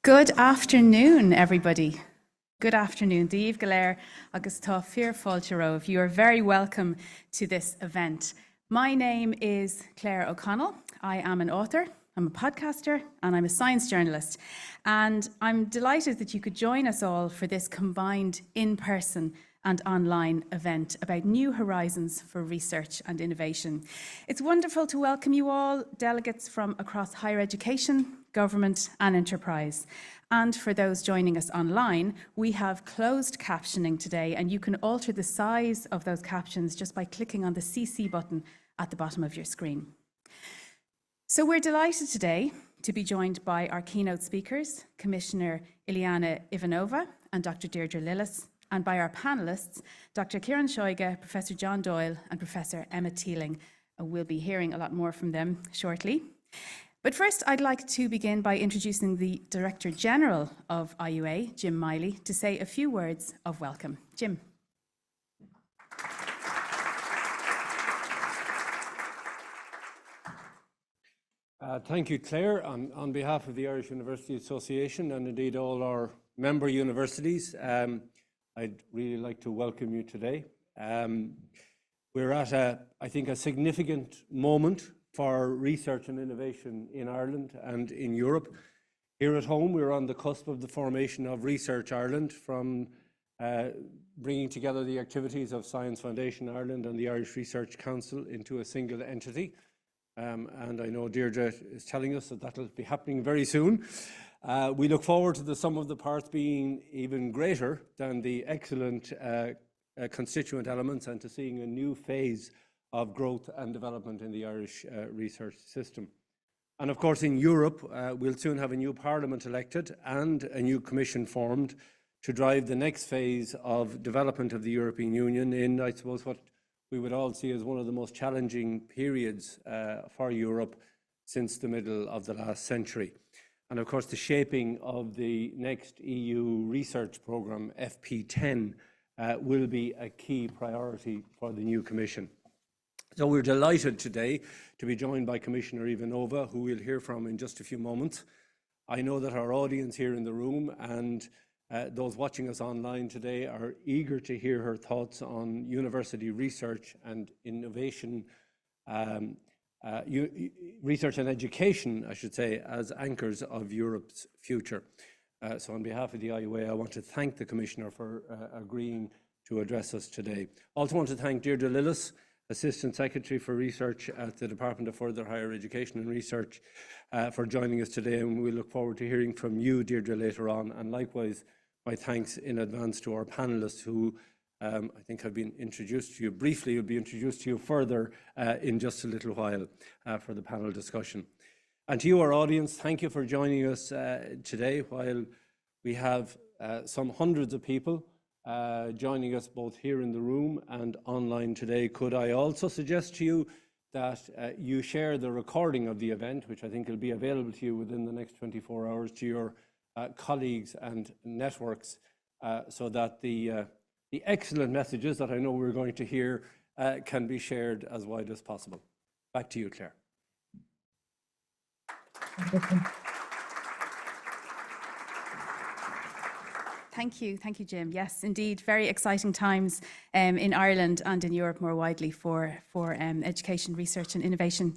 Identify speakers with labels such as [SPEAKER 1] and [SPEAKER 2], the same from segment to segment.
[SPEAKER 1] Good afternoon, everybody. Good afternoon. Díomh go léir agus tá fíor fáilte romh. You are very welcome to this event. My name is Claire O'Connell. I am an author, I'm a podcaster, and I'm a science journalist. And I'm delighted that you could join us all for this combined in-person and online event about new horizons for research and innovation. It's wonderful to welcome you all, delegates from across higher education, government and enterprise. And for those joining us online, we have closed captioning today, and you can alter the size of those captions just by clicking on the CC button at the bottom of your screen. So we're delighted today to be joined by our keynote speakers, Commissioner Iliana Ivanova and Dr. Deirdre Lillis, and by our panelists, Dr. Ciarán Seoighe, Professor John Doyle, and Professor Emma Teeling. We'll be hearing a lot more from them shortly. But first, I'd like to begin by introducing the Director General of IUA, Jim Miley, to say a few words of welcome. Jim.
[SPEAKER 2] Thank you, Claire. On behalf of the Irish University Association and indeed all our member universities, I'd really like to welcome you today. We're at, I think, a significant moment for research and innovation in Ireland and in Europe. Here at home, we're on the cusp of the formation of Research Ireland, from bringing together the activities of Science Foundation Ireland and the Irish Research Council into a single entity. And I know Deirdre is telling us that that'll be happening very soon. We look forward to the sum of the parts being even greater than the excellent constituent elements, and to seeing a new phase of growth and development in the Irish research system. And of course, in Europe, we'll soon have a new parliament elected and a new commission formed to drive the next phase of development of the European Union in, I suppose, what we would all see as one of the most challenging periods for Europe since the middle of the last century. And of course, the shaping of the next EU research programme, FP10, will be a key priority for the new Commission. So we're delighted today to be joined by Commissioner Ivanova, who we'll hear from in just a few moments. I know that our audience here in the room and those watching us online today are eager to hear her thoughts on university research and innovation, research and education, I should say, as anchors of Europe's future. So on behalf of the IUA, I want to thank the Commissioner for agreeing to address us today. Also want to thank Deirdre Lillis, Assistant Secretary for Research at the Department of Further Higher Education and Research, for joining us today, and we look forward to hearing from you, Deirdre, later on. And likewise, my thanks in advance to our panellists who I think have been introduced to you briefly, will be introduced to you further in just a little while for the panel discussion. And to you, our audience, thank you for joining us today, while we have some hundreds of people joining us both here in the room and online today. Could I also suggest to you that you share the recording of the event, which I think will be available to you within the next 24 hours, to your colleagues and networks, so that the excellent messages that I know we're going to hear can be shared as wide as possible. Back to you, Claire.
[SPEAKER 1] Thank you, Jim. Yes, indeed, very exciting times in Ireland and in Europe more widely for education, research and innovation.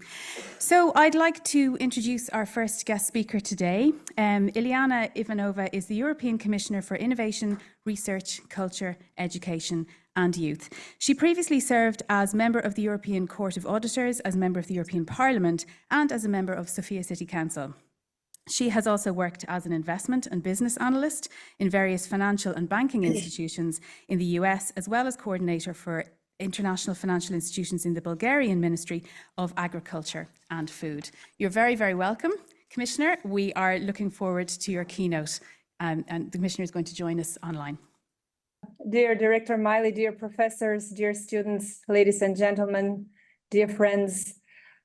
[SPEAKER 1] So I'd like to introduce our first guest speaker today. Iliana Ivanova is the European Commissioner for Innovation, Research, Culture, Education and Youth. She previously served as member of the European Court of Auditors, as member of the European Parliament and as a member of Sofia City Council. She has also worked as an investment and business analyst in various financial and banking institutions in the US, as well as coordinator for international financial institutions in the Bulgarian Ministry of Agriculture and Food. You're very, very welcome, Commissioner. We are looking forward to your keynote, and the Commissioner is going to join us online.
[SPEAKER 3] Dear Director Miley, dear professors, dear students, ladies and gentlemen, dear friends,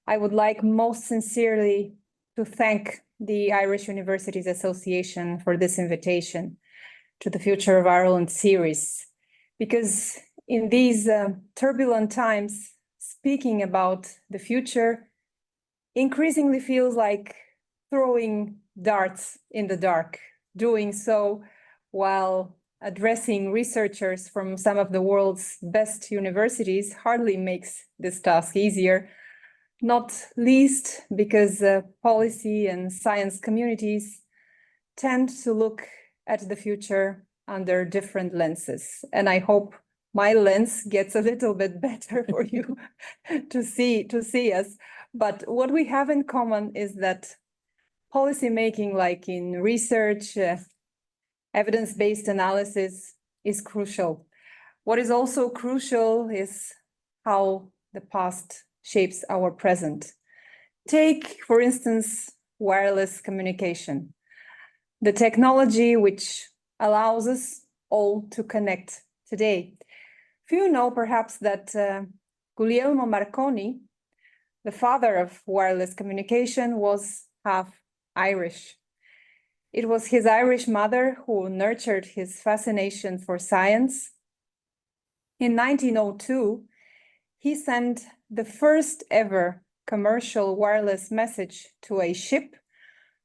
[SPEAKER 3] I would like most sincerely to thank the Irish Universities Association for this invitation to the Future of Ireland series, because in these turbulent times, speaking about the future increasingly feels like throwing darts in the dark. doing so while addressing researchers from some of the world's best universities hardly makes this task easier, not least because policy and science communities tend to look at the future under different lenses. And I hope my lens gets a little bit better for you to see us. But what we have in common is that policy making, like in research, evidence-based analysis, is crucial. What is also crucial is how the past shapes our present. Take, for instance, wireless communication, the technology which allows us all to connect today. Few know perhaps that Guglielmo Marconi, the father of wireless communication, was half Irish. It was his Irish mother who nurtured his fascination for science. In 1902, he sent the first ever commercial wireless message to a ship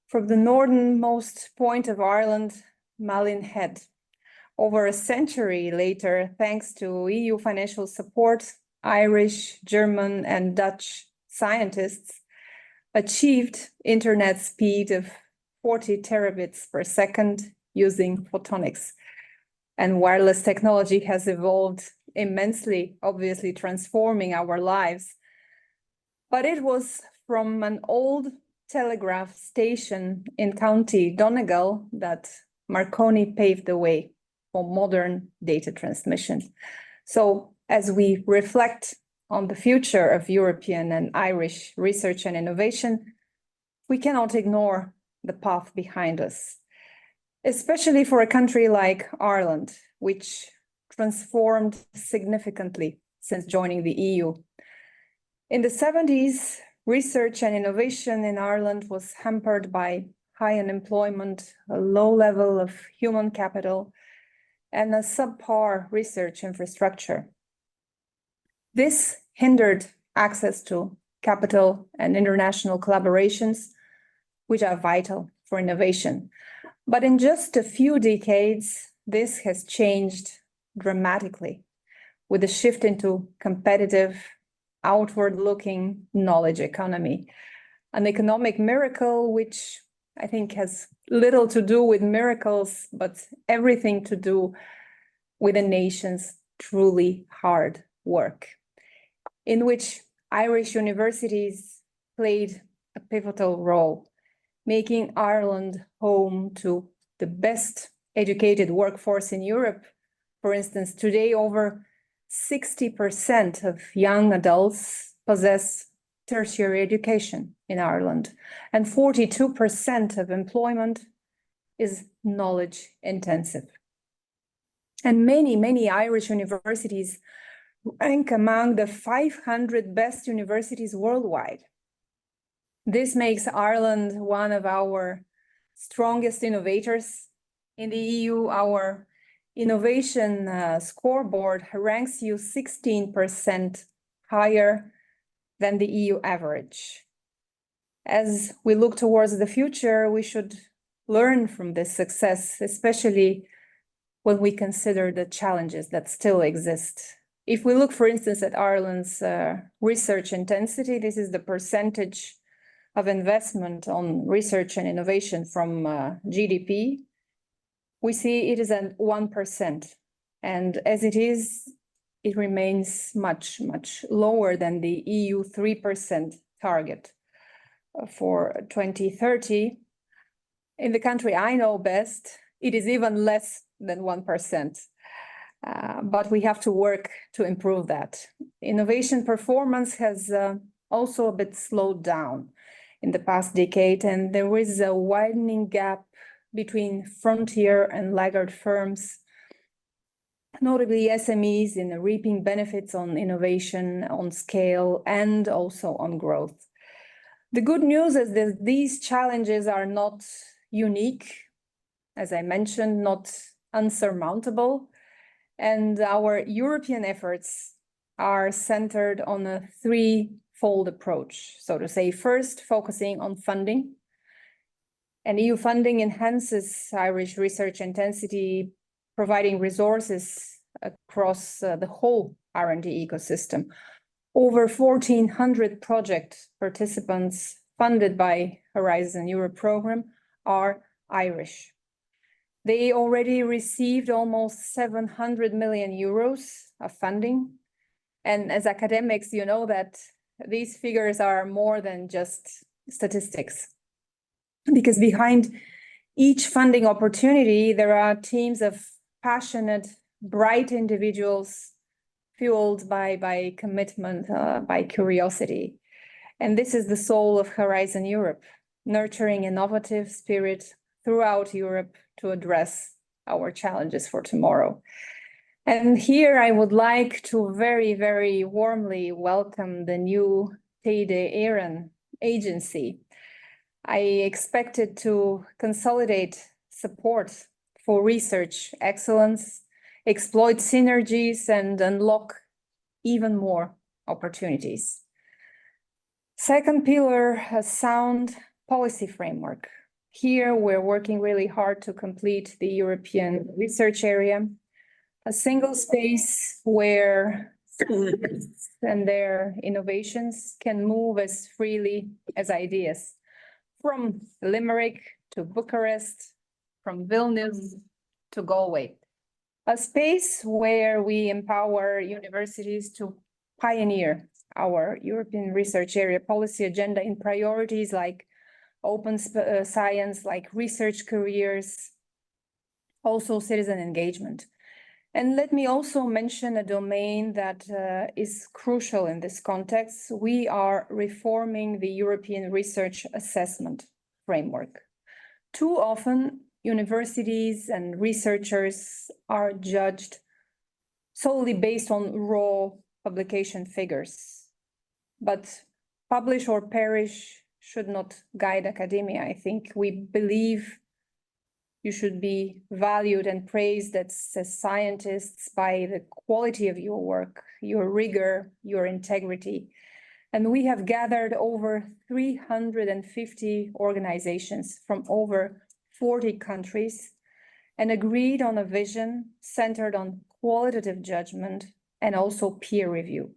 [SPEAKER 3] from the northernmost point of Ireland, Malin Head. Over a century later, thanks to EU financial support, Irish, German, and Dutch scientists achieved internet speed of 40 terabits per second using photonics. And wireless technology has evolved immensely, obviously transforming our lives. But it was from an old telegraph station in County Donegal that Marconi paved the way for modern data transmission. So as we reflect on the future of European and Irish research and innovation, we cannot ignore the path behind us, especially for a country like Ireland, which transformed significantly since joining the EU. In the 70s, research and innovation in Ireland was hampered by high unemployment, a low level of human capital, and a subpar research infrastructure. This hindered access to capital and international collaborations, which are vital for innovation. But in just a few decades, this has changed dramatically with a shift into competitive, outward-looking knowledge economy, an economic miracle which I think has little to do with miracles, but everything to do with a nation's truly hard work, in which Irish universities played a pivotal role, making Ireland home to the best educated workforce in Europe. For instance, today over 60% of young adults possess tertiary education in Ireland, and 42% of employment is knowledge intensive. And many Irish universities rank among the 500 best universities worldwide. This makes Ireland one of our strongest innovators in the EU. Our innovation scoreboard ranks you 16% higher than the EU average. As we look towards the future, we should learn from this success, especially when we consider the challenges that still exist. If we look, for instance, at Ireland's research intensity, this is the percentage of investment on research and innovation from GDP. We see it is at 1%. And as it is, it remains much lower than the EU 3% target for 2030. In the country I know best, it is even less than 1%. But we have to work to improve that. Innovation performance has also a bit slowed down in the past decade, and there is a widening gap between frontier and laggard firms, notably SMEs in reaping benefits on innovation, on scale, and also on growth. The good news is that these challenges are not unique, as I mentioned, not unsurmountable, and our European efforts are centered on a threefold approach, so to say. First, focusing on funding. And EU funding enhances Irish research intensity, providing resources across the whole R&D ecosystem. Over 1,400 project participants funded by Horizon Europe program are Irish. They already received almost 700 million euros of funding. And as academics, you know that these figures are more than just statistics. Because behind each funding opportunity, there are teams of passionate, bright individuals fueled by commitment, by curiosity. And this is the soul of Horizon Europe, nurturing innovative spirit throughout Europe to address our challenges for tomorrow. And here I would like to very, very warmly welcome the new DFHERIS agency. I expect it to consolidate support for research excellence, exploit synergies, and unlock even more opportunities. Second pillar, a sound policy framework. Here, we're working really hard to complete the European research area, a single space where students and their innovations can move as freely as ideas, from Limerick to Bucharest, from Vilnius to Galway. A space where we empower universities to pioneer our European research area policy agenda in priorities like open science, like research careers, also citizen engagement. And let me also mention a domain that is crucial in this context. We are reforming the European research assessment framework. Too often, universities and researchers are judged solely based on raw publication figures. But publish or perish should not guide academia. I think we believe you should be valued and praised as scientists by the quality of your work, your rigor, your integrity. And we have gathered over 350 organizations from over 40 countries and agreed on a vision centered on qualitative judgment and also peer review.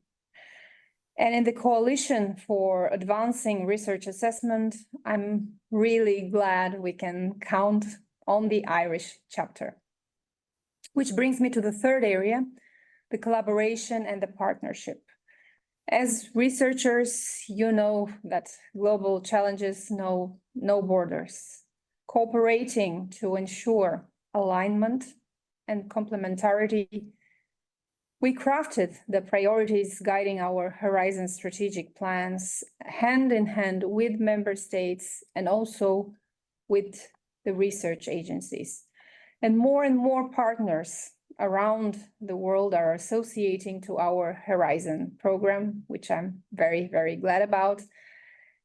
[SPEAKER 3] And in the Coalition for Advancing Research Assessment, I'm really glad we can count on the Irish chapter. Which brings me to the third area, the collaboration and the partnership. As researchers, you know that global challenges know no borders. Cooperating to ensure alignment and complementarity, we crafted the priorities guiding our Horizon strategic plans hand in hand with member states and also with the research agencies. And more partners around the world are associating to our Horizon program, which I'm very, very glad about,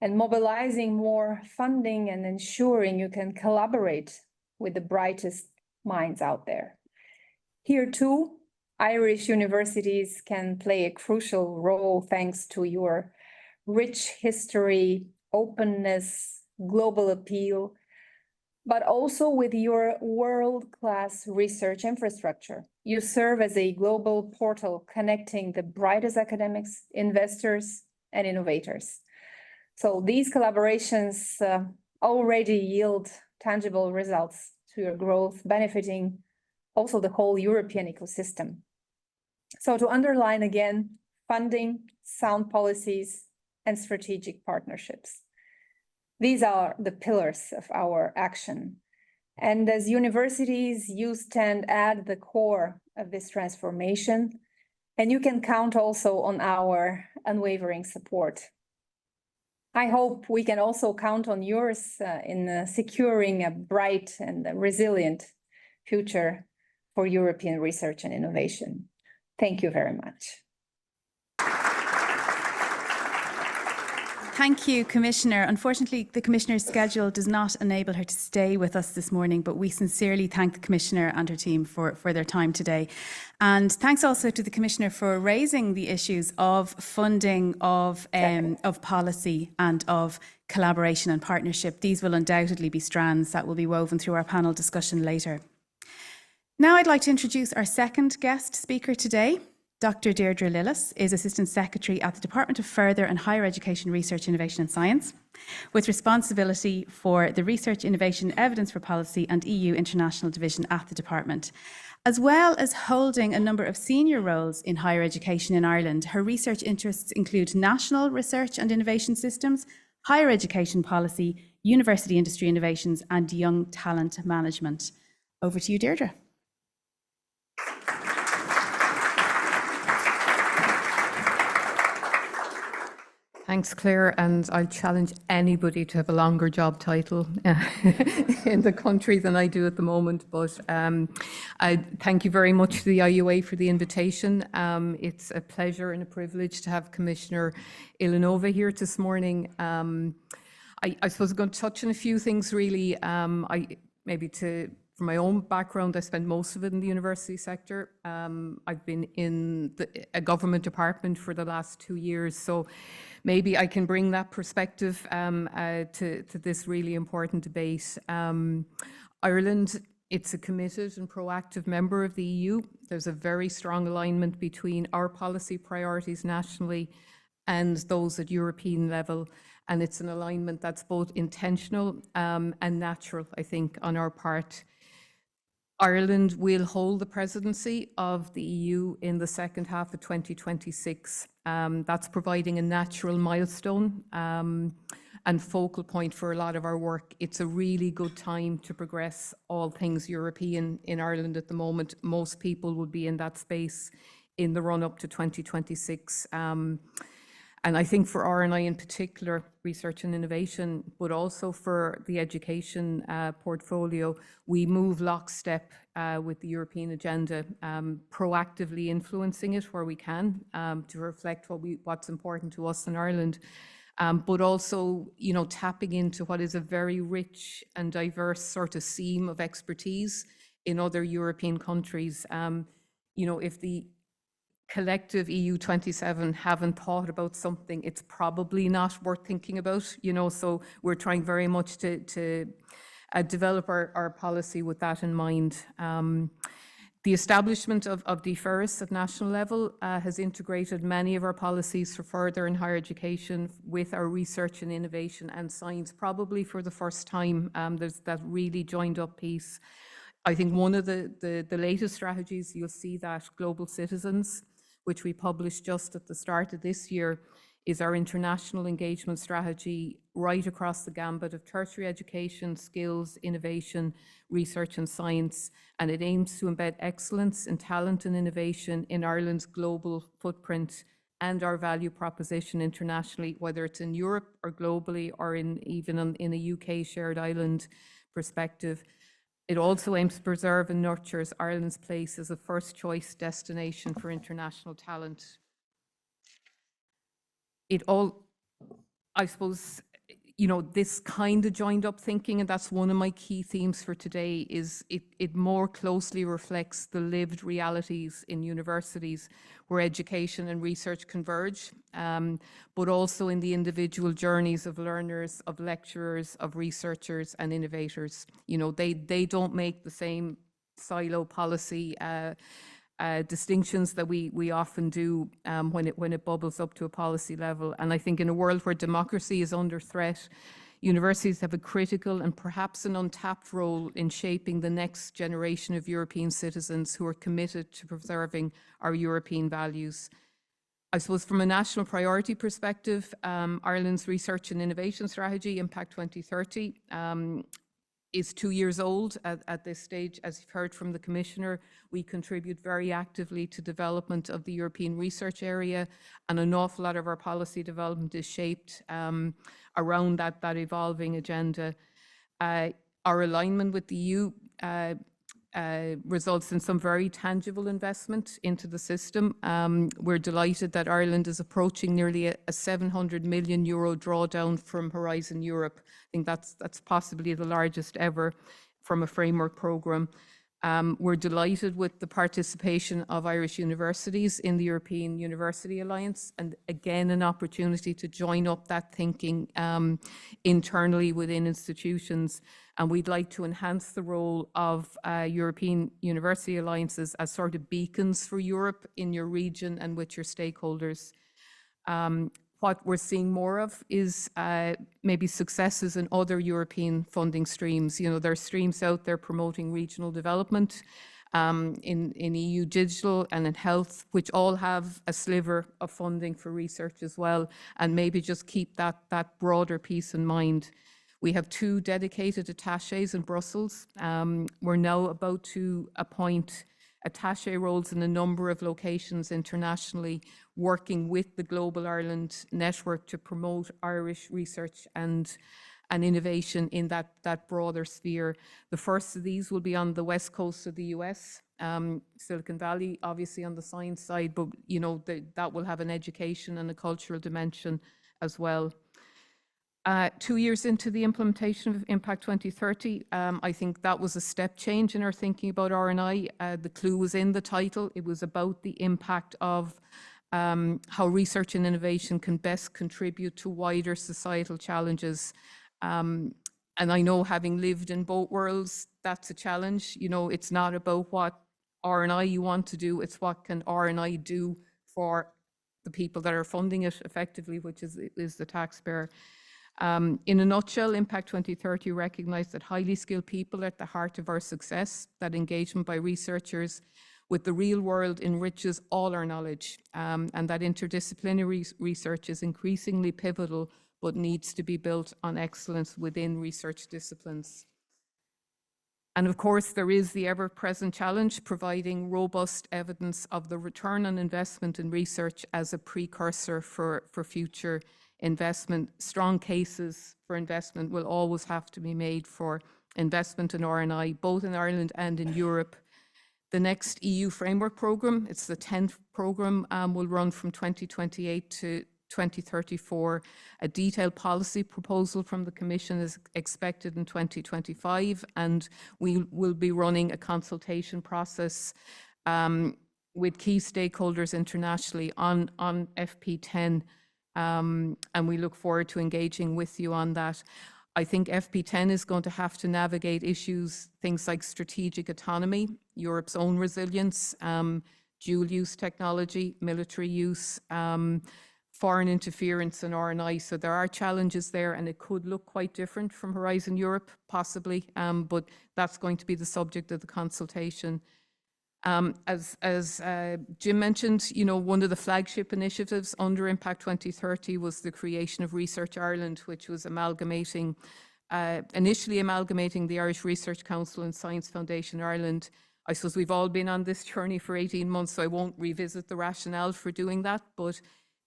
[SPEAKER 3] and mobilizing more funding and ensuring you can collaborate with the brightest minds out there. Here too, Irish universities can play a crucial role thanks to your rich history, openness, global appeal, but also with your world-class research infrastructure. You serve as a global portal connecting the brightest academics, investors, and innovators. So these collaborations already yield tangible results to your growth, benefiting also the whole European ecosystem. So to underline again, funding, sound policies, and strategic partnerships. These are the pillars of our action. And as universities, you stand at the core of this transformation, and you can count also on our unwavering support. I hope we can also count on yours in securing a bright and a resilient future for European research and innovation. Thank you very much.
[SPEAKER 1] Thank you, Commissioner. Unfortunately, the Commissioner's schedule does not enable her to stay with us this morning, but we sincerely thank the Commissioner and her team for their time today. And thanks also to the Commissioner for raising the issues of funding, of policy and of collaboration and partnership. These will undoubtedly be strands that will be woven through our panel discussion later. Now I'd like to introduce our second guest speaker today. Dr. Deirdre Lillis is Assistant Secretary at the Department of Further and Higher Education Research, Innovation and Science, with responsibility for the Research, Innovation, Evidence for Policy and EU International Division at the Department. As well as holding a number of senior roles in higher education in Ireland, her research interests include national research and innovation systems, higher education policy, university industry innovations and young talent management. Over to you, Deirdre.
[SPEAKER 4] Thanks, Claire, and I'll challenge anybody to have a longer job title in the country than I do at the moment, but I thank you very much to the IUA for the invitation. It's a pleasure and a privilege to have Commissioner Ivanova here this morning. I suppose I'm going to touch on a few things really. From my own background, I spent most of it in the university sector. I've been in a government department for the last 2 years, so maybe I can bring that perspective to this really important debate. Ireland, it's a committed and proactive member of the EU. There's a very strong alignment between our policy priorities nationally and those at European level. And it's an alignment that's both intentional and natural, I think, on our part. Ireland will hold the presidency of the EU in the second half of 2026. That's providing a natural milestone and focal point for a lot of our work. It's a really good time to progress all things European in Ireland at the moment. Most people would be in that space in the run up to 2026. And I think for R&I in particular, research and innovation, but also for the education portfolio, we move lockstep with the European agenda, proactively influencing it where we can to reflect what's important to us in Ireland, but also, tapping into what is a very rich and diverse sort of seam of expertise in other European countries. If the collective EU 27 haven't thought about something, it's probably not worth thinking about, so we're trying very much to develop our policy with that in mind. The establishment of DFHERIS at national level has integrated many of our policies for further and higher education with our research and innovation and science. Probably for the first time, there's that really joined up piece. I think one of the latest strategies, you'll see that Global Citizens, which we published just at the start of this year, is our international engagement strategy right across the gambit of tertiary education, skills, innovation, research and science. And it aims to embed excellence in talent and innovation in Ireland's global footprint and our value proposition internationally, whether it's in Europe or globally or even in a UK shared island perspective. It also aims to preserve and nurtures Ireland's place as a first choice destination for international talent. I suppose, this kind of joined up thinking, and that's one of my key themes for today, is it more closely reflects the lived realities in universities where education and research converge, but also in the individual journeys of learners, of lecturers, of researchers and innovators. They don't make the same silo policy distinctions that we often do when it bubbles up to a policy level. And I think in a world where democracy is under threat, universities have a critical and perhaps an untapped role in shaping the next generation of European citizens who are committed to preserving our European values. I suppose from a national priority perspective, Ireland's research and innovation strategy, Impact 2030, is 2 years old at this stage. As you've heard from the Commissioner, we contribute very actively to development of the European research area, and an awful lot of our policy development is shaped around that evolving agenda. Our alignment with the EU results in some very tangible investment into the system. We're delighted that Ireland is approaching nearly a €700 million drawdown from Horizon Europe. I think that's possibly the largest ever from a framework programme. We're delighted with the participation of Irish universities in the European University Alliance, and again, an opportunity to join up that thinking internally within institutions. And we'd like to enhance the role of European University Alliances as sort of beacons for Europe in your region and with your stakeholders. What we're seeing more of is maybe successes in other European funding streams. You know, there are streams out there promoting regional development in EU digital and in health, which all have a sliver of funding for research as well, and maybe just keep that broader piece in mind. We have 2 dedicated attachés in Brussels. We're now about to appoint attaché roles in a number of locations internationally, working with the Global Ireland Network to promote Irish research and innovation in that broader sphere. The first of these will be on the west coast of the US, Silicon Valley, obviously on the science side, but you know that will have an education and a cultural dimension as well. 2 years into the implementation of Impact 2030, I think that was a step change in our thinking about R&I. The clue was in the title. It was about the impact of how research and innovation can best contribute to wider societal challenges. And I know, having lived in both worlds, that's a challenge. You know, it's not about what R&I you want to do, it's what can R&I do for the people that are funding it effectively, which is the taxpayer. In a nutshell, Impact 2030 recognized that highly skilled people are at the heart of our success, that engagement by researchers with the real world enriches all our knowledge, and that interdisciplinary research is increasingly pivotal, but needs to be built on excellence within research disciplines. And of course, there is the ever-present challenge, providing robust evidence of the return on investment in research as a precursor for future investment. Strong cases for investment will always have to be made for investment in R&I, both in Ireland and in Europe. The next EU framework programme, it's the 10th programme, will run from 2028 to 2034. A detailed policy proposal from the Commission is expected in 2025, and we will be running a consultation process with key stakeholders internationally on FP10. And we look forward to engaging with you on that. I think FP10 is going to have to navigate issues, things like strategic autonomy, Europe's own resilience, dual use technology, military use, foreign interference in R&I. So there are challenges there, and it could look quite different from Horizon Europe, possibly, but that's going to be the subject of the consultation. As Jim mentioned, you know, one of the flagship initiatives under Impact 2030 was the creation of Research Ireland, which was initially amalgamating the Irish Research Council and Science Foundation Ireland. I suppose we've all been on this journey for 18 months, so I won't revisit the rationale for doing that, but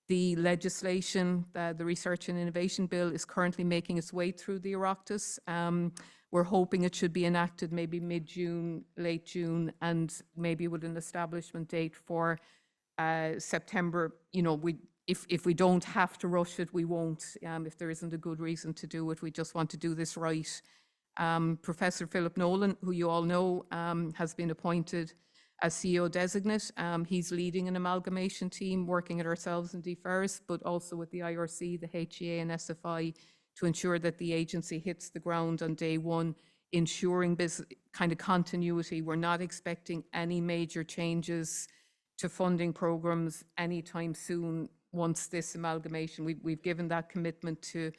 [SPEAKER 4] the legislation, the Research and Innovation Bill, is currently making its way through the Oireachtas. We're hoping it should be enacted maybe mid-June, late June, and maybe with an establishment date for September. You know, if we don't have to rush it, we won't. If there isn't a good reason to do it, we just want to do this right. Professor Philip Nolan, who you all know, has been appointed as CEO designate. He's leading an amalgamation team, working at ourselves in DFHERIS, but also with the IRC, the HEA and SFI, to ensure that the agency hits the ground on day one, ensuring kind of continuity. We're not expecting any major changes to funding programs anytime soon once this amalgamation. We've given that commitment to,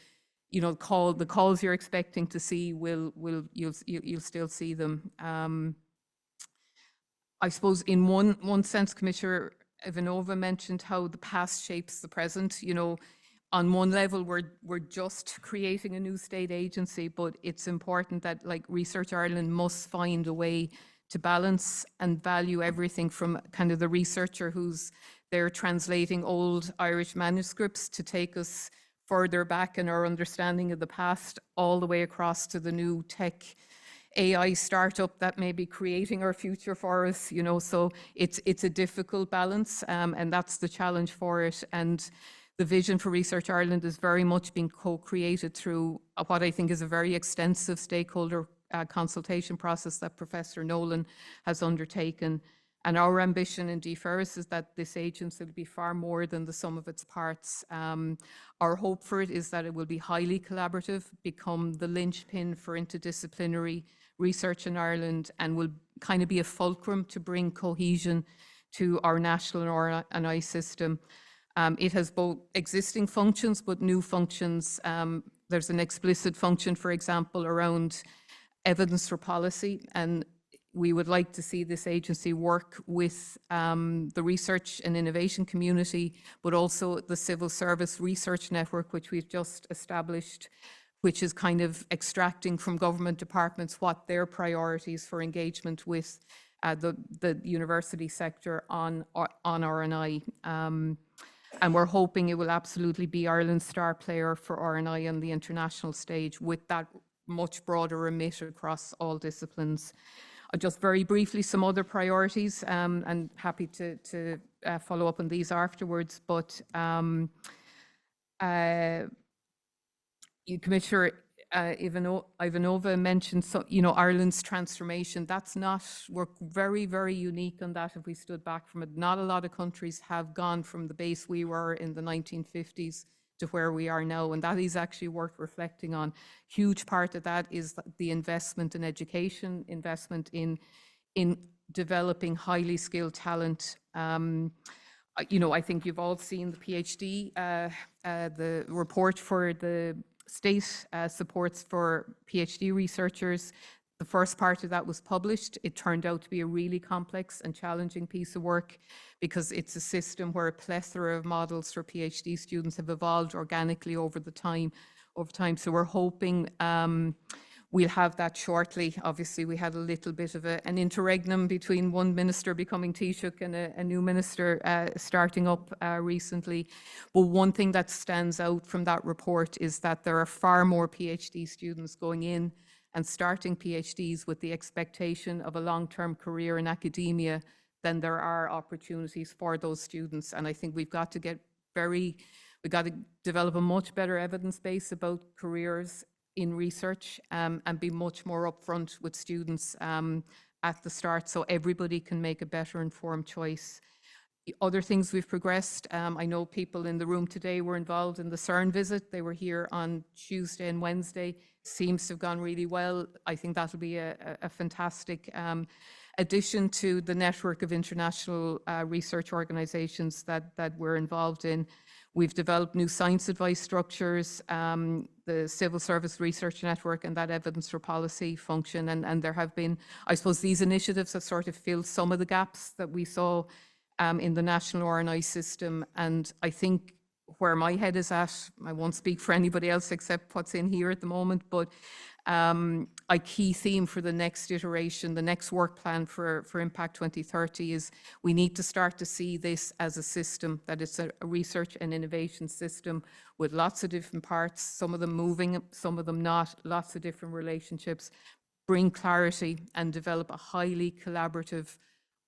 [SPEAKER 4] you know, the calls you're expecting to see, you'll still see them. I suppose in one sense, Commissioner Ivanova mentioned how the past shapes the present. You know, on one level, we're just creating a new state agency, but it's important that, like, Research Ireland must find a way to balance and value everything from kind of the researcher who's there translating old Irish manuscripts to take us further back in our understanding of the past, all the way across to the new tech AI startup that may be creating our future for us, you know, so it's a difficult balance, and that's the challenge for it. And the vision for Research Ireland is very much being co-created through what I think is a very extensive stakeholder consultation process that Professor Nolan has undertaken. And our ambition in DFHERIS is that this agency will be far more than the sum of its parts. Our hope for it is that it will be highly collaborative, become the linchpin for interdisciplinary research in Ireland, and will kind of be a fulcrum to bring cohesion to our national R&I system. It has both existing functions, but new functions. There's an explicit function, for example, around evidence for policy, and we would like to see this agency work with the research and innovation community, but also the civil service research network, which we've just established, which is kind of extracting from government departments what their priorities for engagement with the university sector on R&I. And we're hoping it will absolutely be Ireland's star player for R&I on the international stage, with that much broader remit across all disciplines. Just very briefly, some other priorities, and happy to follow up on these afterwards, but Commissioner Ivanova mentioned, Ireland's transformation. That's not, we're very, very unique on that if we stood back from it. Not a lot of countries have gone from the base we were in the 1950s to where we are now, and that is actually worth reflecting on. Huge part of that is the investment in education, investment in developing highly skilled talent. I think you've all seen the PhD, the report for the state supports for PhD researchers. The first part of that was published. It turned out to be a really complex and challenging piece of work, because it's a system where a plethora of models for PhD students have evolved organically over time. So we're hoping we'll have that shortly. Obviously, we had a little bit of an interregnum between one minister becoming Taoiseach and a new minister starting up recently. But one thing that stands out from that report is that there are far more PhD students going in and starting PhDs with the expectation of a long-term career in academia than there are opportunities for those students. And I think we've got to develop a much better evidence base about careers in research, and be much more upfront with students at the start, so everybody can make a better informed choice. The other things we've progressed, I know people in the room today were involved in the CERN visit. They were here on Tuesday and Wednesday. Seems to have gone really well. I think that'll be a fantastic addition to the network of international research organizations that we're involved in. We've developed new science advice structures, the Civil Service Research Network, and that evidence for policy function. And there have been, I suppose, these initiatives have sort of filled some of the gaps that we saw in the national R&I system. And I think where my head is at, I won't speak for anybody else except what's in here at the moment, but a key theme for the next iteration, the next work plan for Impact 2030 is we need to start to see this as a system, that it's a research and innovation system with lots of different parts, some of them moving, some of them not, lots of different relationships, bring clarity and develop a highly collaborative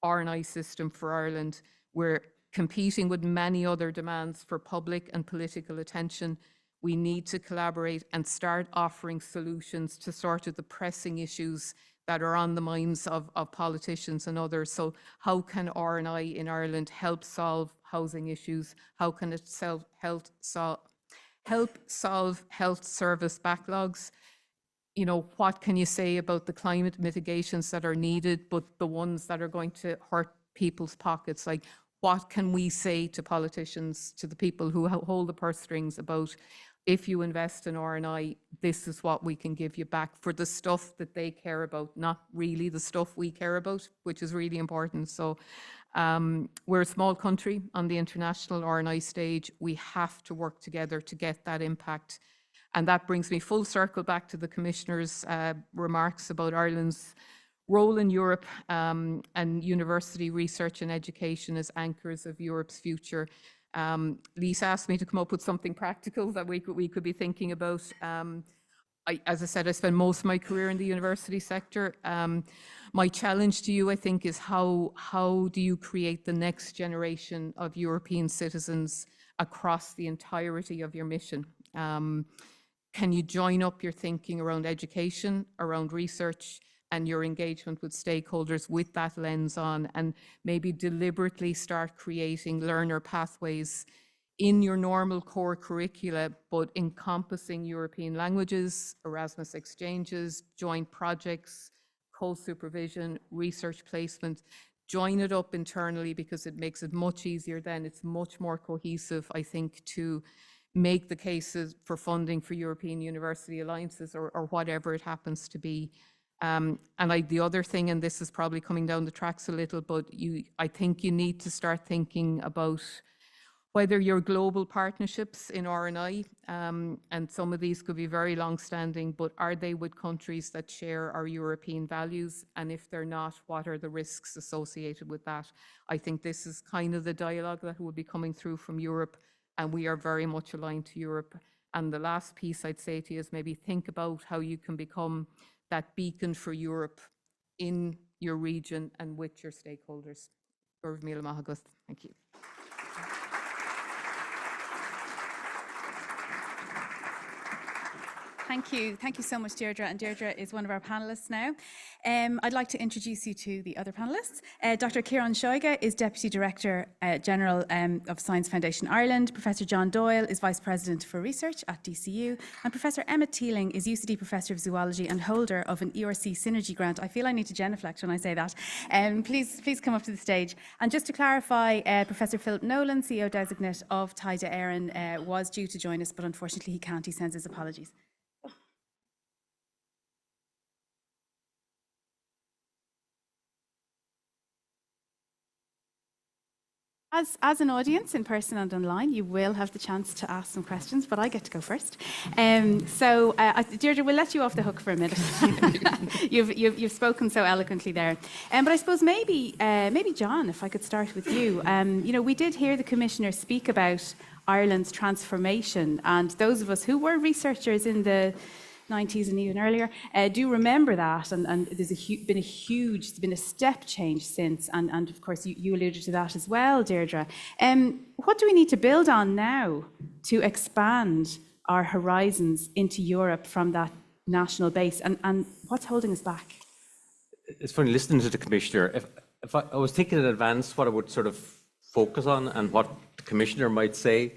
[SPEAKER 4] R&I system for Ireland. We're competing with many other demands for public and political attention. We need to collaborate and start offering solutions to sort of the pressing issues that are on the minds of politicians and others. So how can R&I in Ireland help solve housing issues? How can it help solve health service backlogs? What can you say about the climate mitigations that are needed, but the ones that are going to hurt people's pockets? Like, what can we say to politicians, to the people who hold the purse strings, about if you invest in R&I, this is what we can give you back for the stuff that they care about, not really the stuff we care about, which is really important. So we're a small country on the international R&I stage. We have to work together to get that impact. And that brings me full circle back to the Commissioner's remarks about Ireland's role in Europe and university research and education as anchors of Europe's future. Lisa asked me to come up with something practical that we could be thinking about. as I said, I spent most of my career in the university sector. My challenge to you, I think, is how do you create the next generation of European citizens across the entirety of your mission? Can you join up your thinking around education, around research, and your engagement with stakeholders with that lens on, and maybe deliberately start creating learner pathways in your normal core curricula, but encompassing European languages, Erasmus exchanges, joint projects, co-supervision, research placement. Join it up internally, because it makes it much easier then. It's much more cohesive, I think, to make the cases for funding for European University Alliances or whatever it happens to be. And the other thing, and this is probably coming down the tracks a little, but I think you need to start thinking about whether your global partnerships in R&I, and some of these could be very long-standing, but are they with countries that share our European values? And if they're not, what are the risks associated with that? I think this is kind of the dialogue that will be coming through from Europe, and we are very much aligned to Europe. And the last piece I'd say to you is maybe think about how you can become that beacon for Europe in your region and with your stakeholders. Thank you.
[SPEAKER 1] Thank you so much, Deirdre. And Deirdre is one of our panelists now. I'd like to introduce you to the other panelists. Dr. Ciarán Seoighe is Deputy Director General of Science Foundation Ireland. Professor John Doyle is Vice President for Research at DCU. And Professor Emma Teeling is UCD Professor of Zoology and holder of an ERC Synergy grant. I feel I need to genuflect when I say that. Please come up to the stage. And just to clarify, Professor Philip Nolan, CEO Designate of Taide Éireann, was due to join us, but unfortunately he can't. He sends his apologies. As an audience, in person and online, you will have the chance to ask some questions, but I get to go first. Deirdre, we'll let you off the hook for a minute. You've spoken so eloquently there. But I suppose maybe John, if I could start with you. We did hear the Commissioner speak about Ireland's transformation, and those of us who were researchers in the 90s and even earlier, do remember that, and there's been a step change since, and of course you alluded to that as well, Deirdre. What do we need to build on now to expand our horizons into Europe from that national base, and what's holding us back?
[SPEAKER 5] It's funny listening to the Commissioner. If I was thinking in advance what I would sort of focus on and what the Commissioner might say,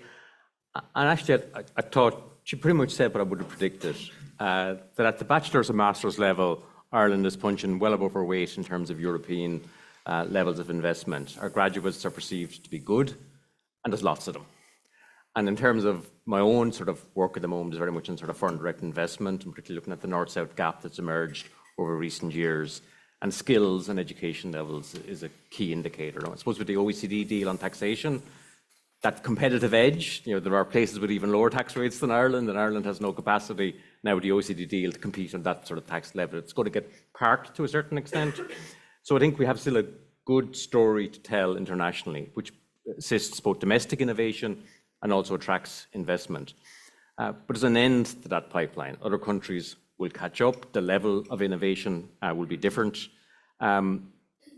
[SPEAKER 5] and actually I thought she pretty much said what I would have predicted. That at the bachelor's and master's level, Ireland is punching well above our weight in terms of European levels of investment. Our graduates are perceived to be good, and there's lots of them. And in terms of my own sort of work at the moment is very much in sort of foreign direct investment, and particularly looking at the north-south gap that's emerged over recent years. And skills and education levels is a key indicator. I suppose with the OECD deal on taxation, that competitive edge, there are places with even lower tax rates than Ireland, and Ireland has no capacity now with the OECD deal to compete on that sort of tax level. It's going to get parked to a certain extent. So I think we have still a good story to tell internationally, which assists both domestic innovation and also attracts investment. But there's an end to that pipeline. Other countries will catch up. The level of innovation will be different.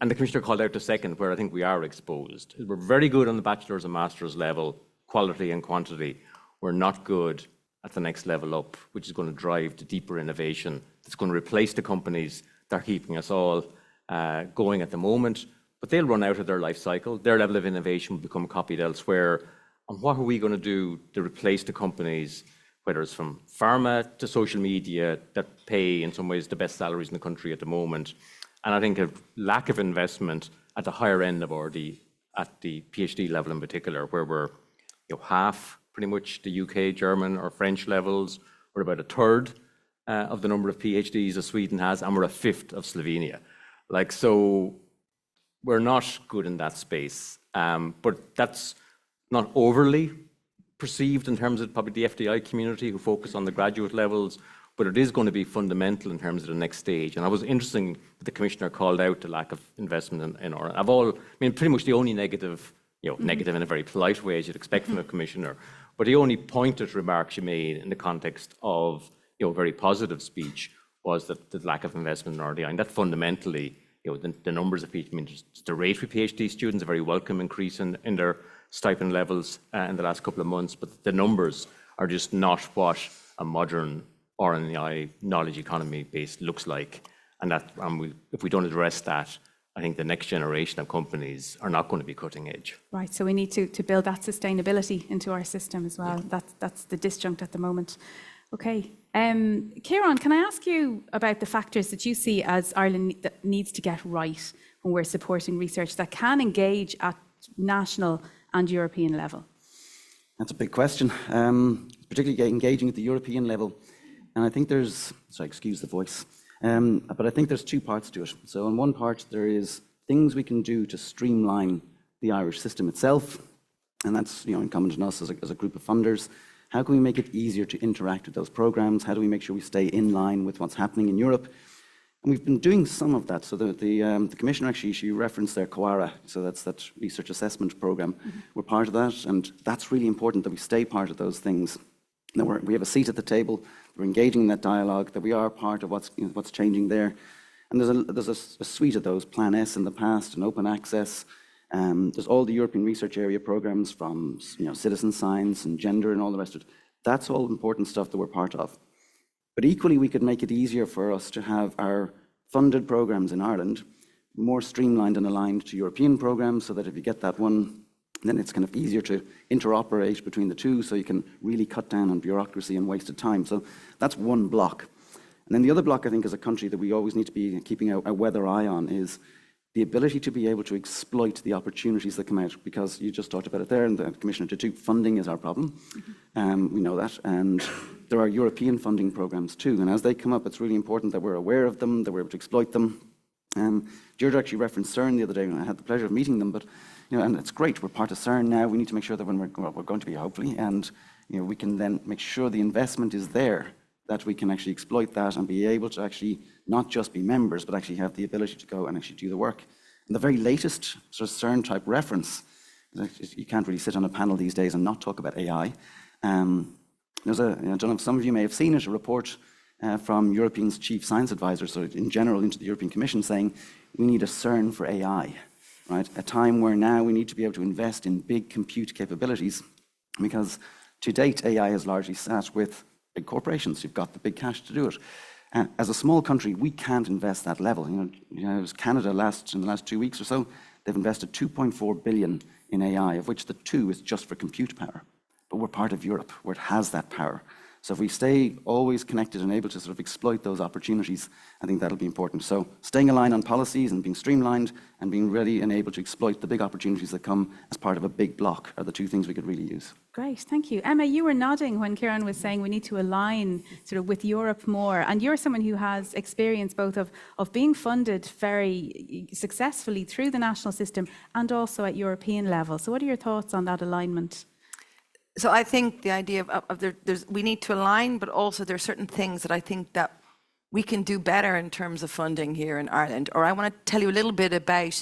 [SPEAKER 5] And the Commissioner called out the second, where I think we are exposed. We're very good on the bachelor's and master's level, quality and quantity. We're not good at the next level up, which is going to drive the deeper innovation that's going to replace the companies that are keeping us all going at the moment. But they'll run out of their life cycle. Their level of innovation will become copied elsewhere. And what are we going to do to replace the companies, whether it's from pharma to social media, that pay in some ways the best salaries in the country at the moment? And I think a lack of investment at the higher end of RD, at the PhD level in particular, where we're half pretty much the UK, German or French levels. We're about a third of the number of PhDs that Sweden has, and we're a fifth of Slovenia. So we're not good in that space. But that's not overly perceived in terms of probably the FDI community who focus on the graduate levels. But it is going to be fundamental in terms of the next stage. And I was interesting that the Commissioner called out the lack of investment in Ireland. Pretty much the only negative, negative in a very polite way, as you'd expect from a Commissioner, but the only pointed remark she made in the context of very positive speech was that the lack of investment in RDI, and that fundamentally, the numbers of PhD, I mean, the rate for PhD students, a very welcome increase in their stipend levels in the last couple of months, but the numbers are just not what a modern RNI knowledge economy base looks like. And that, if we don't address that, I think the next generation of companies are not going to be cutting edge.
[SPEAKER 1] Right, so we need to build that sustainability into our system as well. Yeah. That's the disjunct at the moment. Okay, Ciarán, can I ask you about the factors that you see as Ireland that needs to get right when we're supporting research that can engage at national and European level?
[SPEAKER 6] That's a big question, particularly engaging at the European level. And I think there's, sorry, excuse the voice, but I think there's two parts to it. So on one part, there is things we can do to streamline the Irish system itself, and that's incumbent on us as a group of funders. How can we make it easier to interact with those programs? How do we make sure we stay in line with what's happening in Europe? And we've been doing some of that. So the Commissioner actually, she referenced their COARA, so that's that research assessment program. Mm-hmm. We're part of that, and that's really important that we stay part of those things. That we have a seat at the table, we're engaging in that dialogue, that we are part of what's changing there. And there's a suite of those, Plan S in the past, and open access. There's all the European Research Area programs from citizen science and gender and all the rest of it. That's all important stuff that we're part of. But equally, we could make it easier for us to have our funded programs in Ireland more streamlined and aligned to European programs, so that if you get that one, then it's kind of easier to interoperate between the two, so you can really cut down on bureaucracy and wasted time. So that's one block. And then the other block, I think, as a country that we always need to be keeping a weather eye on is the ability to be able to exploit the opportunities that come out, because you just talked about it there, and the Commissioner did too. Funding is our problem. Mm-hmm. We know that, and there are European funding programs too, and as they come up, it's really important that we're aware of them, that we're able to exploit them. Deirdre actually referenced CERN the other day, and I had the pleasure of meeting them, but and it's great, we're part of CERN now. We need to make sure that when we're going to be, hopefully, and we can then make sure the investment is there, that we can actually exploit that and be able to actually not just be members, but actually have the ability to go and actually do the work. And the very latest sort of CERN type reference, you can't really sit on a panel these days and not talk about AI. There's I don't know if some of you may have seen it, a report from Europe's chief science advisors, so in general into the European Commission, saying we need a CERN for AI, right? A time where now we need to be able to invest in big compute capabilities, because to date AI has largely sat with big corporations who've got the big cash to do it. As a small country, we can't invest that level. It was Canada in the last 2 weeks or so, they've invested 2.4 billion in AI, of which the 2 is just for compute power. But we're part of Europe where it has that power. So if we stay always connected and able to sort of exploit those opportunities, I think that'll be important. So staying aligned on policies and being streamlined and being ready and able to exploit the big opportunities that come as part of a big block are the two things we could really use.
[SPEAKER 1] Great, thank you. Emma, you were nodding when Ciarán was saying we need to align sort of with Europe more. And you're someone who has experience both of being funded very successfully through the national system and also at European level. So what are your thoughts on that alignment?
[SPEAKER 7] So I think the idea of we need to align, but also there are certain things that I think that we can do better in terms of funding here in Ireland. Or I want to tell you a little bit about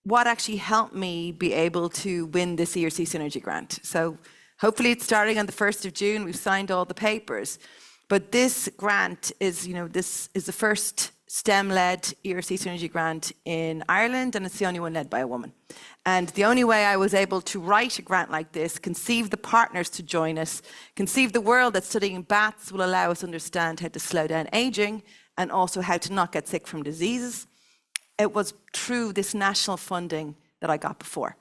[SPEAKER 7] what actually helped me be able to win this ERC Synergy Grant. So hopefully it's starting on the 1st of June. We've signed all the papers. But this grant is, this is the first STEM-led ERC Synergy Grant in Ireland, and it's the only one led by a woman. And the only way I was able to write a grant like this, conceive the partners to join us, conceive the world that studying bats will allow us to understand how to slow down aging and also how to not get sick from diseases. It was through this national funding that I got before.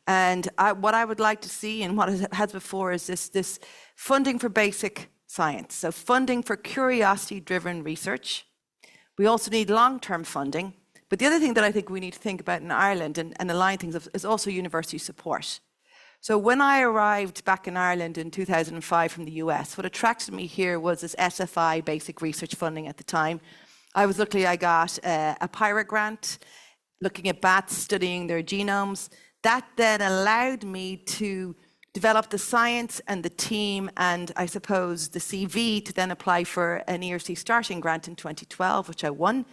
[SPEAKER 7] And what I would like to see, and what it has before, is this funding for basic science. So funding for curiosity-driven research. We also need long-term funding. But the other thing that I think we need to think about in Ireland and align things is also university support. So when I arrived back in Ireland in 2005 from the US, what attracted me here was this SFI basic research funding at the time. I got a PIRA grant looking at bats, studying their genomes. That then allowed me to develop the science and the team and I suppose the CV to then apply for an ERC starting grant in 2012, which I won,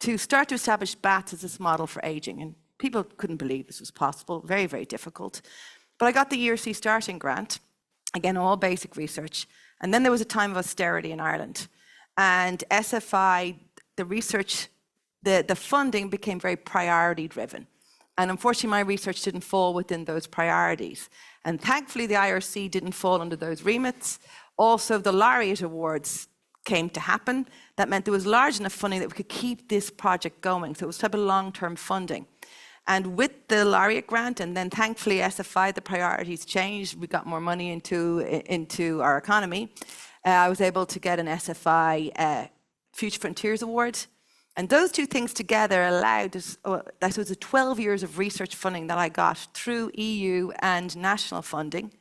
[SPEAKER 7] to start to establish bats as this model for aging. And people couldn't believe this was possible, very, very difficult. But I got the ERC starting grant. Again, all basic research. And then there was a time of austerity in Ireland. And SFI, the research, the funding became very priority driven. And unfortunately, my research didn't fall within those priorities. And thankfully, the IRC didn't fall under those remits. Also, the Laureate Awards came to happen. That meant there was large enough funding that we could keep this project going. So it was type of long-term funding. And with the Laureate grant, and then thankfully SFI, the priorities changed. We got more money into our economy. I was able to get an SFI Future Frontiers Award. And those two things together allowed us, that was the 12 years of research funding that I got through EU and national funding,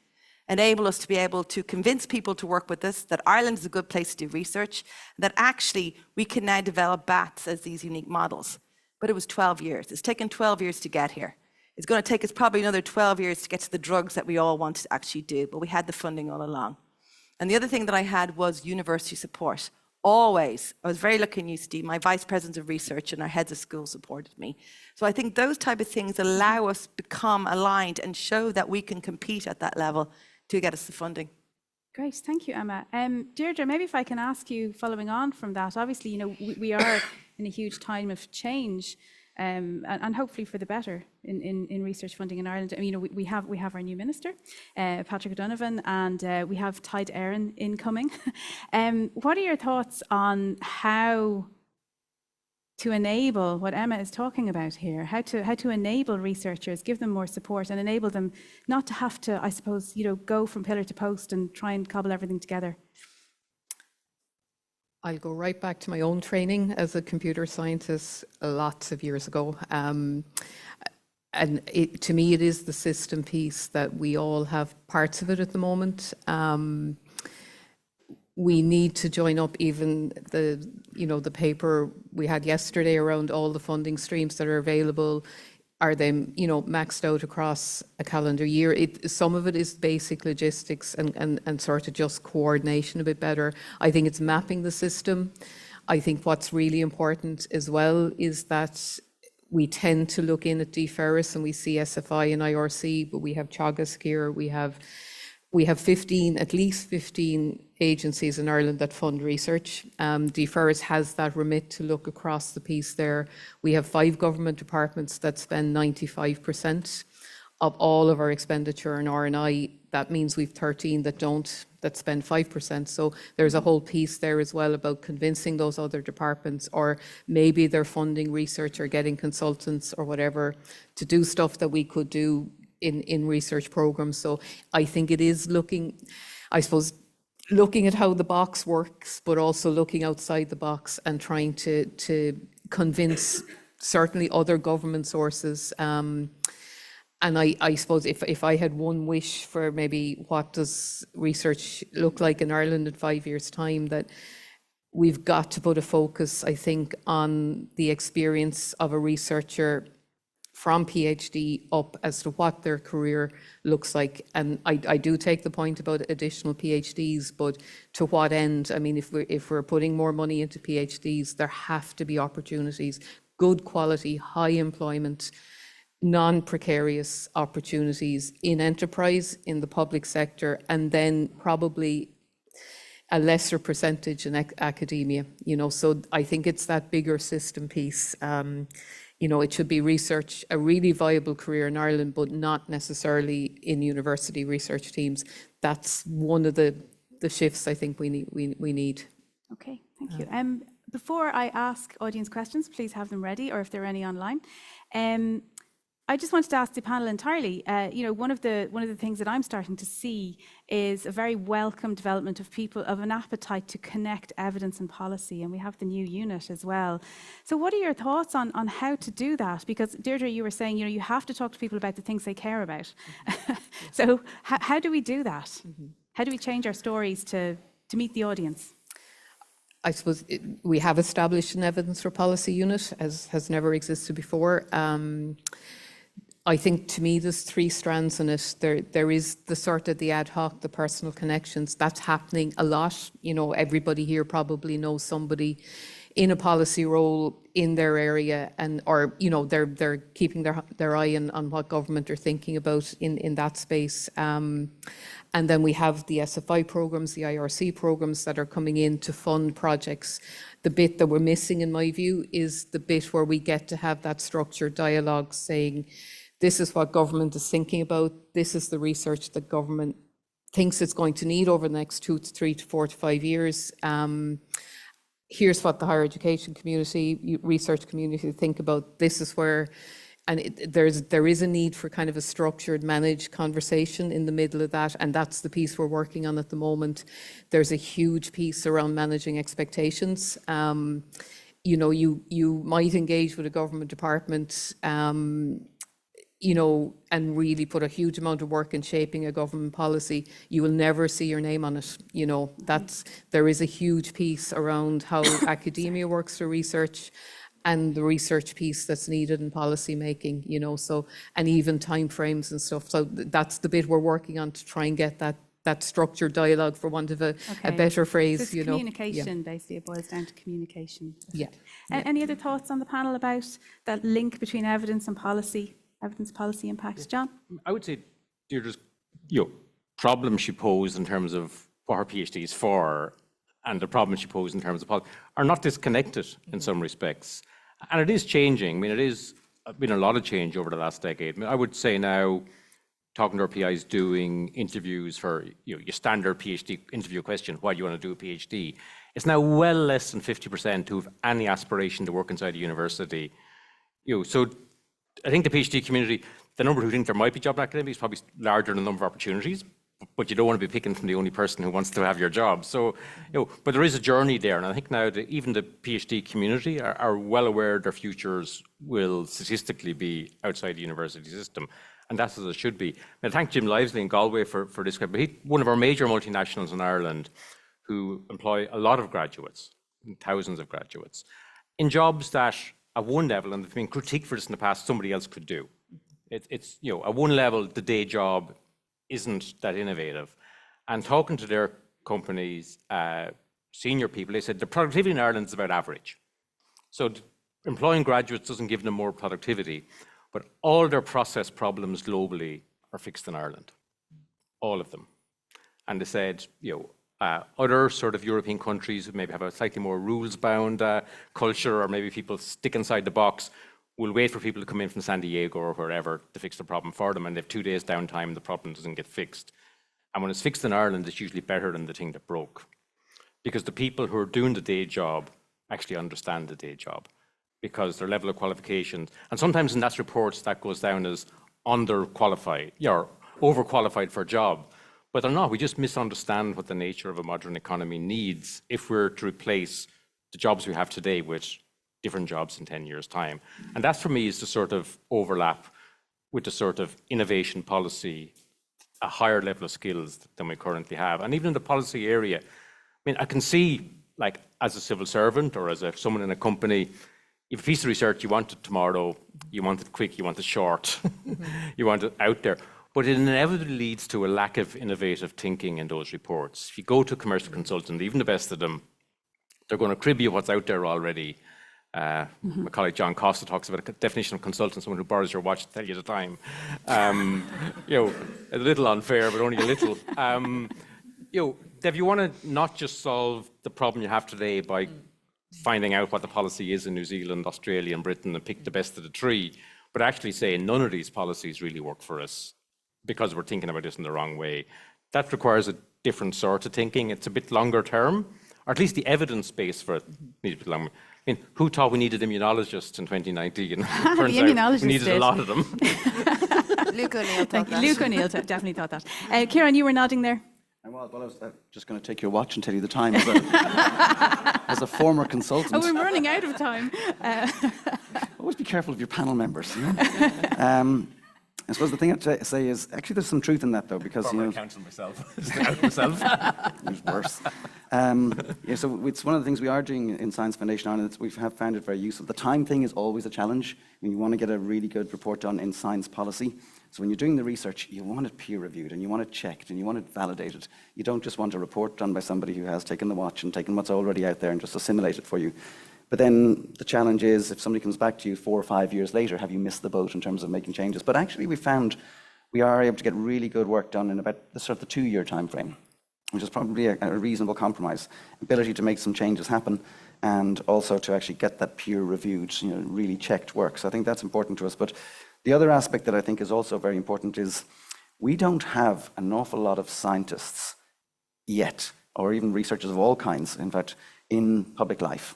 [SPEAKER 7] enable us to be able to convince people to work with us, that Ireland is a good place to do research, that actually we can now develop bats as these unique models. But it was 12 years. It's taken 12 years to get here. It's going to take us probably another 12 years to get to the drugs that we all want to actually do, but we had the funding all along. And the other thing that I had was university support. Always. I was very lucky in UCD. My vice president of research and our heads of school supported me. So I think those type of things allow us to become aligned and show that we can compete at that level to get us the funding.
[SPEAKER 1] Great, thank you, Emma. Deirdre, maybe if I can ask you, following on from that, obviously, you know, we are in a huge time of change, and hopefully for the better in research funding in Ireland. I mean, you know, we have our new minister, Patrick O'Donovan, and we have Tide Éireann incoming. What are your thoughts on how to enable what Emma is talking about here, how to enable researchers, give them more support and enable them not to have to, I suppose, you know, go from pillar to post and try and cobble everything together?
[SPEAKER 4] I'll go right back to my own training as a computer scientist lots of years ago. And to me, it is the system piece that we all have parts of it at the moment. We need to join up. Even the paper we had yesterday around all the funding streams that are available. Are they, maxed out across a calendar year? Some of it is basic logistics and sort of just coordination a bit better. I think it's mapping the system. I think what's really important as well is that we tend to look in at DFHERIS and we see SFI and IRC, but we have Teagasc here, we have 15, at least 15 agencies in Ireland that fund research. DFHERIS has that remit to look across the piece there. We have 5 government departments that spend 95% of all of our expenditure in R&I. That means we've 13 that spend 5%. So there's a whole piece there as well about convincing those other departments, or maybe they're funding research or getting consultants or whatever to do stuff that we could do in research programs. So I think it is looking at how the box works, but also looking outside the box and trying to convince certainly other government sources. And I suppose if I had one wish for maybe what does research look like in Ireland in 5 years' time, that we've got to put a focus, I think, on the experience of a researcher from PhD up as to what their career looks like. And I do take the point about additional PhDs, but to what end? I mean, if we're putting more money into PhDs, there have to be opportunities, good quality, high employment, non-precarious opportunities in enterprise, in the public sector, and then probably a lesser percentage in academia, so I think it's that bigger system piece. It should be research, a really viable career in Ireland, but not necessarily in university research teams. That's one of the shifts I think we need. Okay,
[SPEAKER 1] thank you. Before I ask audience questions, please have them ready, or if there are any online. I just wanted to ask the panel entirely, one of the things that I'm starting to see is a very welcome development of people, of an appetite to connect evidence and policy, and we have the new unit as well. So what are your thoughts on how to do that? Because Deirdre, you were saying, you have to talk to people about the things they care about. So how do we do that? Mm-hmm. How do we change our stories to meet the audience?
[SPEAKER 4] I suppose we have established an evidence for policy unit, as has never existed before. I think, to me, there's 3 strands in it. There is the sort of the ad hoc, the personal connections. That's happening a lot. Everybody here probably knows somebody in a policy role in their area, or they're keeping their eye on what government are thinking about in that space. And And then we have the SFI programs, the IRC programs that are coming in to fund projects. The bit that we're missing, in my view, is the bit where we get to have that structured dialogue saying, this is what government is thinking about, this is the research that government thinks it's going to need over the next 2 to 3 to 4 to 5 years. Here's what the higher education community, research community think about. This is where, and there is a need for kind of a structured, managed conversation in the middle of that, and that's the piece we're working on at the moment. There's a huge piece around managing expectations. You know, you might engage with a government department, you know, and really put a huge amount of work in shaping a government policy. You will never see your name on it. You know, there is a huge piece around how academia works through research, and the research piece that's needed in policy making, you know, so, and even timeframes and stuff. So that's the bit we're working on to try and get that structured dialogue, for want of a better phrase,
[SPEAKER 1] This
[SPEAKER 4] you know.
[SPEAKER 1] communication, basically, it boils down to communication.
[SPEAKER 4] Yeah.
[SPEAKER 1] Any other thoughts on the panel about that link between evidence and policy, evidence policy impacts? John?
[SPEAKER 5] I would say Deirdre's, you know, problem she posed in terms of what her PhD is for and the problem she posed in terms of policy are not disconnected in some respects. And it is changing. I mean, it is been a lot of change over the last decade. I mean, I would say now, talking to our PIs, doing interviews for, you know, your standard PhD interview question, why do you want to do a PhD? It's now well less than 50% who have any aspiration to work inside a university. You know, so I think the PhD community, the number who think there might be job in academia is probably larger than the number of opportunities, but you don't want to be picking from the only person who wants to have your job. So, you know, but there is a journey there, and I think now that even the PhD community are well aware their futures will statistically be outside the university system, and that's as it should be. I thank Jim Livesley in Galway for this, but he's one of our major multinationals in Ireland who employ a lot of graduates, thousands of graduates, in jobs that at one level, and there's been critique for this in the past, somebody else could do. It's you know, at one level, the day job isn't that innovative. And talking to their companies, senior people, they said the productivity in Ireland is about average. So employing graduates doesn't give them more productivity, but all their process problems globally are fixed in Ireland, all of them. And they said, you know, other sort of European countries maybe have a slightly more rules-bound culture, or maybe people stick inside the box, will wait for people to come in from San Diego or wherever to fix the problem for them, and they have 2 days downtime, the problem doesn't get fixed. And when it's fixed in Ireland, it's usually better than the thing that broke, because the people who are doing the day job actually understand the day job, because their level of qualifications, and sometimes in that reports that goes down as underqualified, or overqualified for a job, but they're not. We just misunderstand what the nature of a modern economy needs if we're to replace the jobs we have today with different jobs in 10 years' time. And that, for me, is the sort of overlap with the sort of innovation policy, a higher level of skills than we currently have. And even in the policy area, I mean, I can see, like, as a civil servant or as someone in a company, if a piece of research, you want it tomorrow, you want it quick, you want it short, you want it out there. But it inevitably leads to a lack of innovative thinking in those reports. If you go to a commercial consultant, even the best of them, they're going to crib you what's out there already. My colleague John Costa talks about a definition of consultant, someone who borrows your watch to tell you the time. You know, a little unfair, but only a little. You know, Dev, you want to not just solve the problem you have today by finding out what the policy is in New Zealand, Australia, and Britain, and pick the best of the tree, but actually say none of these policies really work for us because we're thinking about this in the wrong way. That requires a different sort of thinking. It's a bit longer term, or at least the evidence base for it needs a bit longer. I mean, who thought we needed immunologists in 2019? Turns out we needed a lot of them.
[SPEAKER 7] Luke O'Neill thought that.
[SPEAKER 1] Luke O'Neill definitely thought that. Ciarán, you were nodding there.
[SPEAKER 6] Well, I was just going to take your watch and tell you the time as a former consultant.
[SPEAKER 1] Oh, we're running out of time.
[SPEAKER 6] Always be careful of your panel members. You know? I suppose the thing I'd say is, actually there's some truth in that though, because
[SPEAKER 5] Former
[SPEAKER 6] you know,
[SPEAKER 5] accountant myself.
[SPEAKER 6] It was worse. Yeah, so it's one of the things we are doing in Science Foundation Ireland. We have found it very useful. The time thing is always a challenge when you want to get a really good report done in science policy. So when you're doing the research, you want it peer reviewed and you want it checked and you want it validated. You don't just want a report done by somebody who has taken the watch and taken what's already out there and just assimilate it for you. But then the challenge is, if somebody comes back to you 4 or 5 years later, have you missed the boat in terms of making changes? But actually we found we are able to get really good work done in about the sort of the 2-year time frame, which is probably a reasonable compromise. Ability to make some changes happen, and also to actually get that peer-reviewed, really checked work. So I think that's important to us. But the other aspect that I think is also very important is we don't have an awful lot of scientists yet, or even researchers of all kinds, in fact, in public life.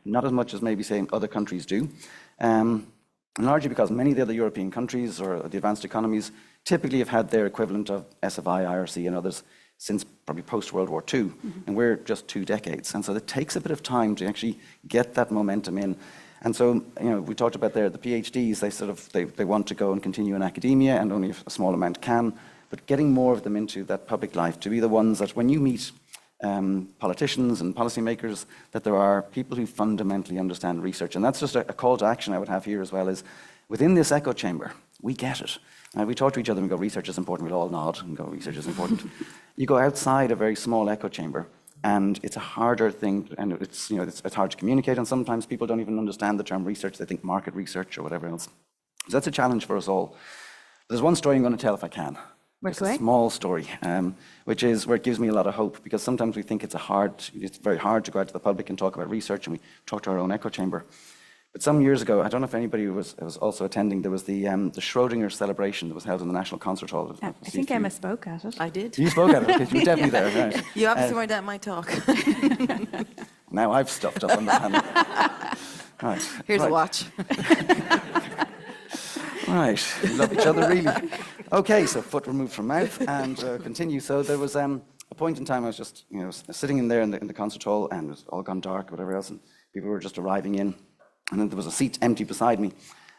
[SPEAKER 6] Not as much as maybe, say, other countries do. And largely because many of the other European countries or the advanced economies typically have had their equivalent of SFI, IRC, and others since probably post-World War II, and we're just 2 decades. And so it takes a bit of time to actually get that momentum in. And so, we talked about there, the PhDs, they want to go and continue in academia, and only a small amount can, but getting more of them into that public life, to be the ones that when you meet politicians and policymakers, that there are people who fundamentally understand research. And that's just a call to action I would have here as well, is within this echo chamber, we get it. We talk to each other and we go, research is important, we'll all nod and go, research is important. You go outside a very small echo chamber, and it's a harder thing, and it's hard to communicate, and sometimes people don't even understand the term research, they think market research or whatever else. So that's a challenge for us all. There's one story I'm going to tell if I can. It's a small story, which is where it gives me a lot of hope, because sometimes we think it's very hard to go out to the public and talk about research, and we talk to our own echo chamber. But some years ago, I don't know if anybody was also attending, there was the Schrödinger celebration that was held in the National Concert Hall.
[SPEAKER 1] I think Emma spoke at it.
[SPEAKER 7] I did.
[SPEAKER 6] You spoke at it, because you were definitely there, right?
[SPEAKER 7] You obviously weren't at my talk.
[SPEAKER 6] Now I've stuffed up on the panel. Right.
[SPEAKER 7] Here's a watch.
[SPEAKER 6] Right, we love each other really. Okay, so foot removed from mouth, and continue. So there was a point in time I was just sitting in there in the concert hall, and it was all gone dark, whatever else, and people were just arriving in, and then there was a seat empty beside me,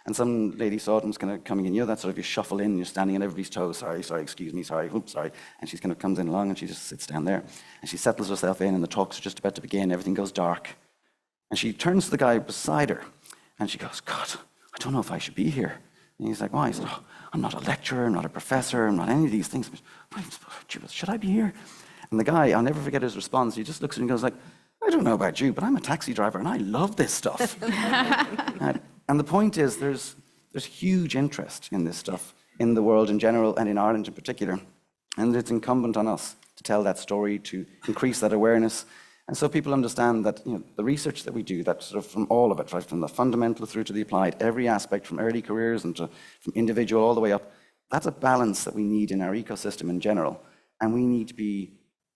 [SPEAKER 6] and some lady saw it and was kind of coming in. That sort of, you shuffle in, you're standing on everybody's toes. Sorry, excuse me, sorry, oops, sorry. And she kind of comes in along, and she just sits down there, and she settles herself in, and the talks are just about to begin. Everything goes dark, and she turns to the guy beside her, and she goes, God, I don't know if I should be here. And he's like, why? He said, oh, I'm not a lecturer, I'm not a professor, I'm not any of these things. Should I be here? And the guy, I'll never forget his response. He just looks at me and goes like, I don't know about you, but I'm a taxi driver and I love this stuff. And the point is, there's huge interest in this stuff in the world in general and in Ireland in particular. And it's incumbent on us to tell that story, to increase that awareness. And so people understand that the research that we do, that sort of from all of it, right, from the fundamental through to the applied, every aspect from early careers and from individual all the way up, that's a balance that we need in our ecosystem in general. And we need to be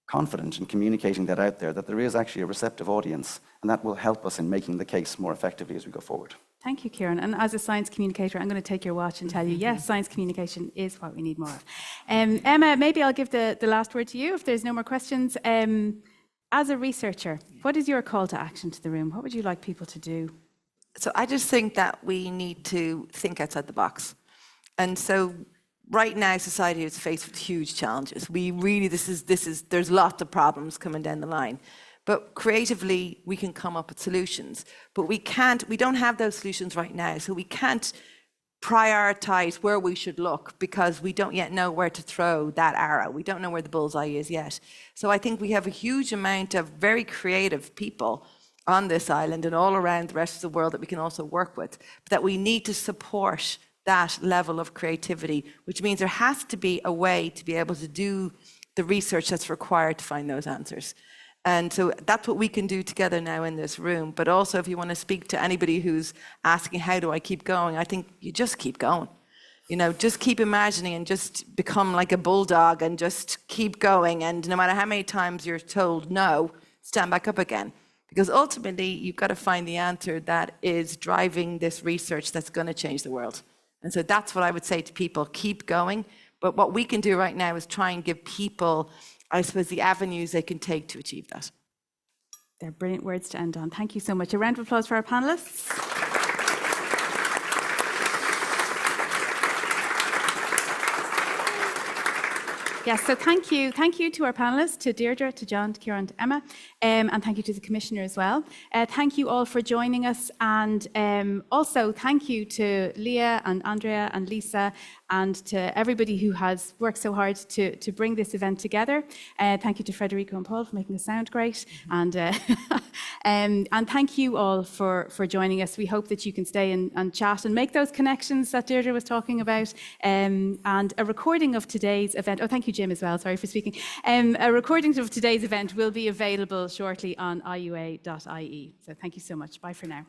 [SPEAKER 6] confident in communicating that out there, that there is actually a receptive audience, and that will help us in making the case more effectively as we go forward.
[SPEAKER 1] Thank you, Ciarán. And as a science communicator, I'm going to take your watch and tell you, yes, science communication is what we need more of. Emma, maybe I'll give the last word to you if there's no more questions. As a researcher, what is your call to action to the room? What would you like people to do?
[SPEAKER 7] So I just think that we need to think outside the box. And so right now, society is faced with huge challenges. We really, there's lots of problems coming down the line. But creatively, we can come up with solutions. But we don't have those solutions right now. So we can't prioritize where we should look because we don't yet know where to throw that arrow. We don't know where the bullseye is yet. So I think we have a huge amount of very creative people on this island and all around the rest of the world that we can also work with, but that we need to support that level of creativity, which means there has to be a way to be able to do the research that's required to find those answers. And so that's what we can do together now in this room. But also, if you want to speak to anybody who's asking, how do I keep going? I think you just keep going. Just keep imagining and just become like a bulldog and just keep going. And no matter how many times you're told no, stand back up again. Because ultimately, you've got to find the answer that is driving this research that's going to change the world. And so that's what I would say to people, keep going. But what we can do right now is try and give people, I suppose, the avenues they can take to achieve that.
[SPEAKER 1] They're brilliant words to end on. Thank you so much. A round of applause for our panellists. Yes, so thank you. Thank you to our panelists, to Deirdre, to John, to Ciarán, to Emma, and thank you to the Commissioner as well. Thank you all for joining us, and also thank you to Leah and Andrea and Lisa and to everybody who has worked so hard to bring this event together. Thank you to Federico and Paul for making it sound great, and thank you all for joining us. We hope that you can stay and chat and make those connections that Deirdre was talking about, and a recording of today's event. Oh, thank you, Jim, as well. Sorry for speaking. A recording of today's event will be available shortly on iua.ie. So thank you so much. Bye for now.